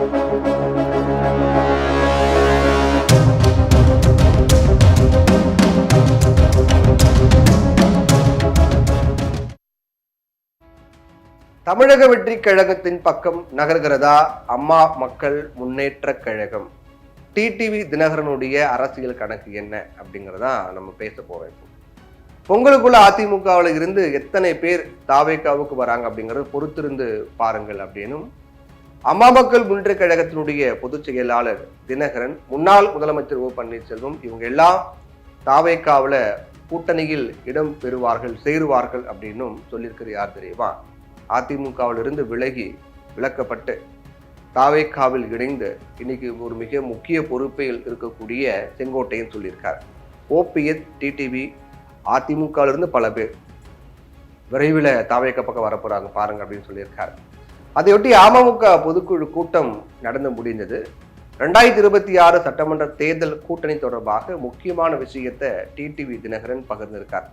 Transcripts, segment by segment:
தமிழக வெற்றி கழகத்தின் பக்கம் நகர்கிறதா அம்மா மக்கள் முன்னேற்ற கழகம்? டிடிவி தினகரனுடைய அரசியல் கணக்கு என்ன அப்படிங்கிறதா நம்ம பேச போறோம். பொங்கலுக்குள்ள அதிமுகவில் இருந்து எத்தனை பேர் தாவேகாவுக்கு வராங்க அப்படிங்கறது பொறுத்திருந்து பாருங்கள் அப்படின்னும் அம்மா மக்கள் முன்னேற்ற கழகத்தினுடைய பொதுச் செயலாளர் தினகரன், முன்னாள் முதலமைச்சர் ஓ பன்னீர்செல்வம் இவங்க எல்லாம் தாவேகாவில் கூட்டணியில் இடம் பெறுவார்கள், சேருவார்கள் அப்படின்னும் சொல்லியிருக்கிறது யார் தெரியுமா? அதிமுகவில் இருந்து விலக்கப்பட்டு தாவேகாவில் இணைந்து இன்னைக்கு ஒரு மிக முக்கிய பொறுப்பில் இருக்கக்கூடிய செங்கோட்டையன் சொல்லியிருக்கார். ஓபிஎஸ், டிடிவி, அதிமுகவில் இருந்து பல பேர் விரைவில் தாவேகா பக்கம் வரப்போறாங்க பாருங்க அப்படின்னு சொல்லியிருக்காரு. அதையொட்டி அமமுக பொதுக்குழு கூட்டம் நடந்து முடிந்தது. 2026 சட்டமன்ற தேர்தல் கூட்டணி தொடர்பாக முக்கியமான விஷயத்தை டிடிவி தினகரன் பகிர்ந்திருக்கார்.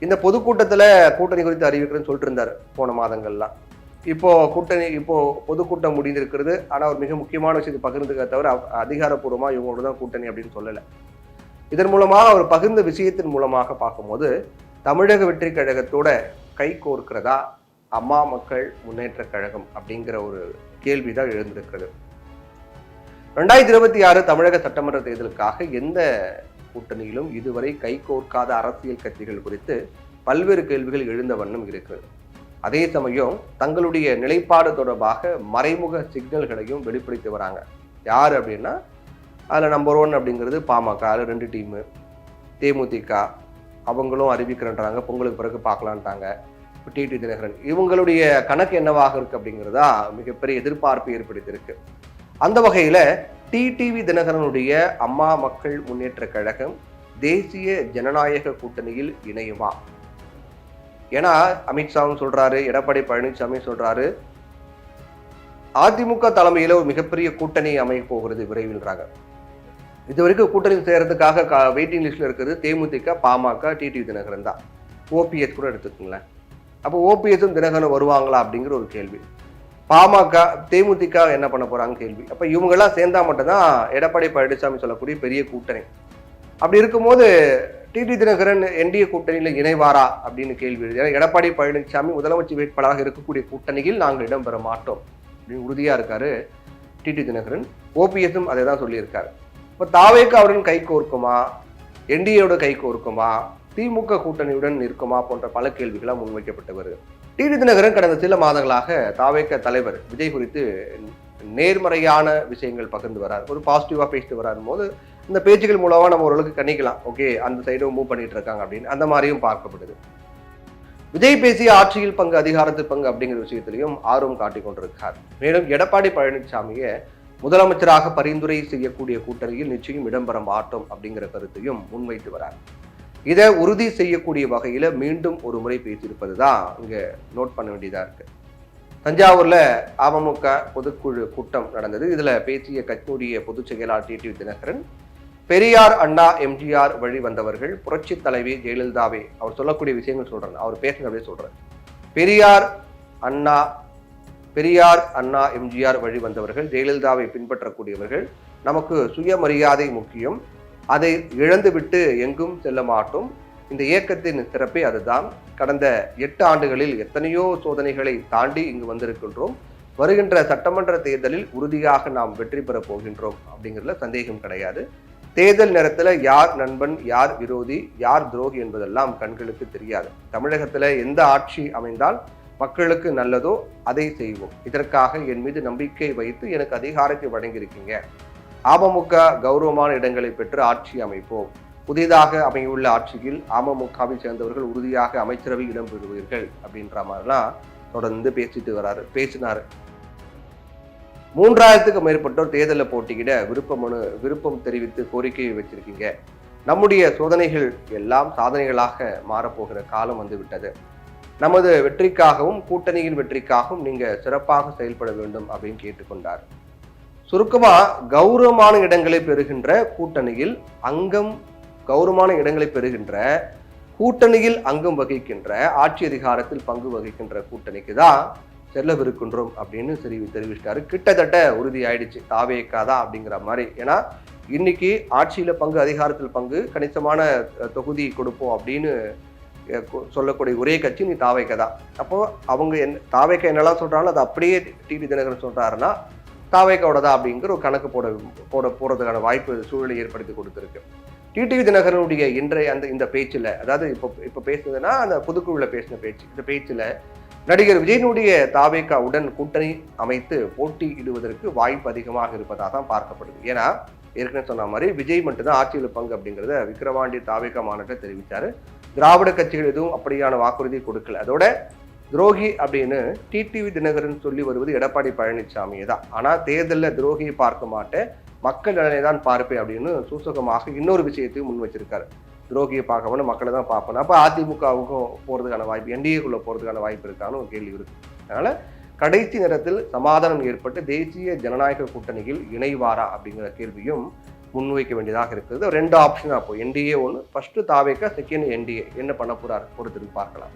இந்த பொதுக்கூட்டத்தில் கூட்டணி குறித்து அறிவிக்கிறேன்னு சொல்லிட்டு இருந்தார் போன மாதங்கள்லாம். இப்போ பொதுக்கூட்டம் முடிந்திருக்கிறது. ஆனால் ஒரு மிக முக்கியமான விஷயத்தை பகிர்ந்துக்க தவிர அதிகாரப்பூர்வமாக இவங்களோட தான் கூட்டணி அப்படின்னு சொல்லலை. இதன் மூலமாக அவர் பகிர்ந்த விஷயத்தின் மூலமாக பார்க்கும்போது தமிழக வெற்றி கழகத்தோட கை கோர்க்கிறதா அம்மா மக்கள் முன்னேற்ற கழகம் அப்படிங்கிற ஒரு கேள்விதான் எழுந்திருக்கிறது. 2026 தமிழக சட்டமன்ற தேர்தலுக்காக எந்த கூட்டணியிலும் இதுவரை கைகோர்க்காத அரசியல் கட்சிகள் குறித்து பல்வேறு கேள்விகள் எழுந்த வண்ணம் இருக்கிறது. அதே சமயம் தங்களுடைய நிலைப்பாடு தொடர்பாக மறைமுக சிக்னல்களையும் வெளிப்படுத்தி வராங்க. யார் அப்படின்னா, அதில் நம்பர் 1 அப்படிங்கிறது பாமக. அதில் 2 டீமு. தேமுதிக அவங்களும் அறிவிக்கிறன்றாங்க, பொங்கலுக்கு பிறகு பார்க்கலான்ட்டாங்க. டிடி தினகரன் இவங்களுடைய கணக்கு என்னவாக இருக்கு அப்படிங்கிறதா மிகப்பெரிய எதிர்பார்ப்பு ஏற்படுத்தியிருக்கு. அந்த வகையில டிடிவி தினகரனுடைய அம்மா மக்கள் முன்னேற்ற கழகம் தேசிய ஜனநாயக கூட்டணியில் இணையுமா? ஏன்னா அமித்ஷாவும் சொல்றாரு, எடப்பாடி பழனிசாமி சொல்றாரு, அதிமுக தலைமையில ஒரு மிகப்பெரிய கூட்டணி அமைய போகிறது விரைவில்றாங்க. இது வரைக்கும் கூட்டணி செய்யறதுக்காக வெயிட்டிங் லிஸ்ட்ல இருக்கிறது தேமுதிக, பாமக, டிடிவி தினகரன் தான். ஓபிஎஸ் கூட எடுத்துக்கோங்களேன். அப்போ ஓபிஎஸும் தினகரன் வருவாங்களா அப்படிங்கிற ஒரு கேள்வி. பாமக, தேமுதிக என்ன பண்ண போறாங்க கேள்வி. அப்ப இவங்கெல்லாம் சேர்ந்தா மட்டும்தான் எடப்பாடி பழனிசாமி சொல்லக்கூடிய பெரிய கூட்டணி. அப்படி இருக்கும்போது டிடி தினகரன் என்டிஏ கூட்டணியில இணைவாரா அப்படின்னு கேள்வி. ஏன்னா எடப்பாடி பழனிசாமி முதலமைச்சர் வேட்பாளராக இருக்கக்கூடிய கூட்டணியில் நாங்கள் இடம்பெற மாட்டோம் அப்படின்னு உறுதியா இருக்காரு டிடி தினகரன். ஓபிஎஸும் அதை தான் சொல்லியிருக்காரு. இப்போ தாவேகாவுடன் கை கோர்க்குமா, என்டிஏயோட கை கோர்க்குமா, திமுக கூட்டணியுடன் இருக்குமா போன்ற பல கேள்விகளாக முன்வைக்கப்பட்டு வருது. டிடி தினகரன் கடந்த சில மாதங்களாக தாவேக தலைவர் விஜய் குறித்து நேர்மறையான விஷயங்கள் பகிர்ந்து வரார், ஒரு பாசிட்டிவா பேசிட்டு வராரு போது இந்த பேச்சுகள் மூலமா நம்ம ஓரளவுக்கு கணிக்கலாம், ஓகே அந்த சைடும் மூவ் பண்ணிட்டு இருக்காங்க அப்படின்னு. அந்த மாதிரியும் பார்க்கப்படுது. விஜய் பேசிய ஆட்சியில் பங்கு, அதிகாரத்தில் பங்கு அப்படிங்கிற விஷயத்திலையும் ஆர்வம் காட்டிக் கொண்டிருக்கார். மேலும் எடப்பாடி பழனிசாமியை முதலமைச்சராக பரிந்துரை செய்யக்கூடிய கூட்டணியில் நிச்சயம் இடம்பெற மாட்டோம் அப்படிங்கிற கருத்தையும் முன்வைத்து வரார். இதை உறுதி செய்யக்கூடிய வகையில மீண்டும் ஒரு முறை பேசியிருப்பதுதான் இங்க நோட் பண்ண வேண்டியதா இருக்கு. தஞ்சாவூர்ல அமமுக பொதுக்குழு கூட்டம் நடந்தது. இதுல பேசிய கட்சியுடைய பொதுச் செயலாளர் டிடிவி தினகரன், பெரியார், அண்ணா, எம்ஜிஆர் வழி வந்தவர்கள், புரட்சி தலைவி ஜெயலலிதாவே, அவர் சொல்லக்கூடிய விஷயங்கள் சொல்றேன், அவர் பேசுங்க அப்படியே சொல்றேன். பெரியார், அண்ணா, எம்ஜிஆர் வழி வந்தவர்கள், ஜெயலலிதாவை பின்பற்றக்கூடியவர்கள், நமக்கு சுயமரியாதை முக்கியம், அதை இழந்துவிட்டு எங்கும் செல்ல மாட்டோம். இந்த இயக்கத்தின் சிறப்பே அதுதான். கடந்த 8 ஆண்டுகளில் எத்தனையோ சோதனைகளை தாண்டி இங்கு வந்திருக்கின்றோம். வருகின்ற சட்டமன்ற தேர்தலில் உறுதியாக நாம் வெற்றி பெறப் போகின்றோம் அப்படிங்கிறதுல சந்தேகம் கிடையாது. தேர்தல் நேரத்தில் யார் நண்பன், யார் விரோதி, யார் துரோகி என்பதெல்லாம் கண்களுக்கு தெரியாது. தமிழகத்தில் எந்த ஆட்சி அமைந்தால் மக்களுக்கு நல்லதோ அதை செய்வோம். இதற்காக என் மீது நம்பிக்கை வைத்து எனக்கு அதிகாரத்தை வழங்கியிருக்கீங்க. அமமுக கௌரவமான இடங்களை பெற்று ஆட்சி அமைப்போம். புதிதாக அமையுள்ள ஆட்சியில் அமமுகவை சேர்ந்தவர்கள் உறுதியாக அமைச்சரவை இடம் பெறுவீர்கள் அப்படின்ற மாதிரிலாம் தொடர்ந்து பேசினாரு. 3000க்கும் மேற்பட்டோர் தேர்தலில் போட்டியிட விருப்பம் தெரிவித்து கோரிக்கையை வச்சிருக்கீங்க. நம்முடைய சோதனைகள் எல்லாம் சாதனைகளாக மாறப்போகிற காலம் வந்துவிட்டது. நமது வெற்றிக்காகவும் கூட்டணியின் வெற்றிக்காகவும் நீங்க சிறப்பாக செயல்பட வேண்டும் அப்படின்னு கேட்டுக்கொண்டார். சுருக்கமா, கௌரவமான இடங்களை பெறுகின்ற கூட்டணியில் அங்கம் வகிக்கின்ற, ஆட்சி அதிகாரத்தில் பங்கு வகிக்கின்ற கூட்டணிக்கு தான் செல்லவிருக்கின்றோம் அப்படின்னு தெரிவிச்சிட்டாரு. கிட்டத்தட்ட உறுதி ஆயிடுச்சு தாவேகா தான் அப்படிங்கிற மாதிரி. ஏன்னா இன்னைக்கு ஆட்சியில பங்கு, அதிகாரத்தில் பங்கு, கணிசமான தொகுதி கொடுப்போம் அப்படின்னு சொல்லக்கூடிய ஒரே கட்சி நீ தாவேகா தான். அப்போ அவங்க தாவேகா என்னெல்லாம் சொல்றாங்களோ அதை அப்படியே டிடி தினகரன் சொல்றாருன்னா தாவேகாவோட தான் அப்படிங்கிற ஒரு கணக்கு போறதுக்கான வாய்ப்பு சூழலை ஏற்படுத்தி கொடுத்துருக்கு. டிடிவி தினகரனுடைய இன்றைய இந்த பேச்சுல, அதாவது இப்போ பேசுனதுன்னா அந்த பொதுக்குழுல பேசின பேச்சு, இந்த பேச்சுல நடிகர் விஜயனுடைய தாவேகாவுடன் கூட்டணி அமைத்து போட்டியிடுவதற்கு வாய்ப்பு அதிகமாக இருப்பதாக தான் பார்க்கப்படுது. ஏன்னா ஏற்கனவே சொன்ன மாதிரி விஜய் மட்டும்தான் ஆட்சியில் பங்கு அப்படிங்கிறத விக்கிரவாண்டி தாவேகா மாநாட்டில் தெரிவித்தாரு. திராவிட கட்சிகள் எதுவும் அப்படியான வாக்குறுதி கொடுக்கல. அதோட துரோகி அப்படின்னு டிடிவி தினகரன் சொல்லி வருவது எடப்பாடி பழனிசாமியே தான். ஆனா தேர்தலில் துரோகியை பார்க்க மாட்டேன், மக்கள் நலனை தான் பார்ப்பேன் அப்படின்னு சூசகமாக இன்னொரு விஷயத்தையும் முன் வச்சிருக்காரு. துரோகியை பார்க்கணும், மக்களை தான் பார்ப்பேன். அப்போ அதிமுகவுக்கும் போறதுக்கான வாய்ப்பு, என்டிஏக்குள்ள போறதுக்கான வாய்ப்பு இருக்கான்னு ஒரு கேள்வி இருக்கு. அதனால கடைசி நேரத்தில் சமாதானம் ஏற்பட்டு தேசிய ஜனநாயக கூட்டணியில் இணைவாரா அப்படிங்கிற கேள்வியும் முன்வைக்க வேண்டியதாக இருக்குது. 2 ஆப்ஷன் அப்போ என்டிஏ ஒன்று, ஃபர்ஸ்ட் தாவேகா, செகண்ட் என்டிஏ என்ன பண்ண போறாரு பொறுத்து பார்க்கலாம்.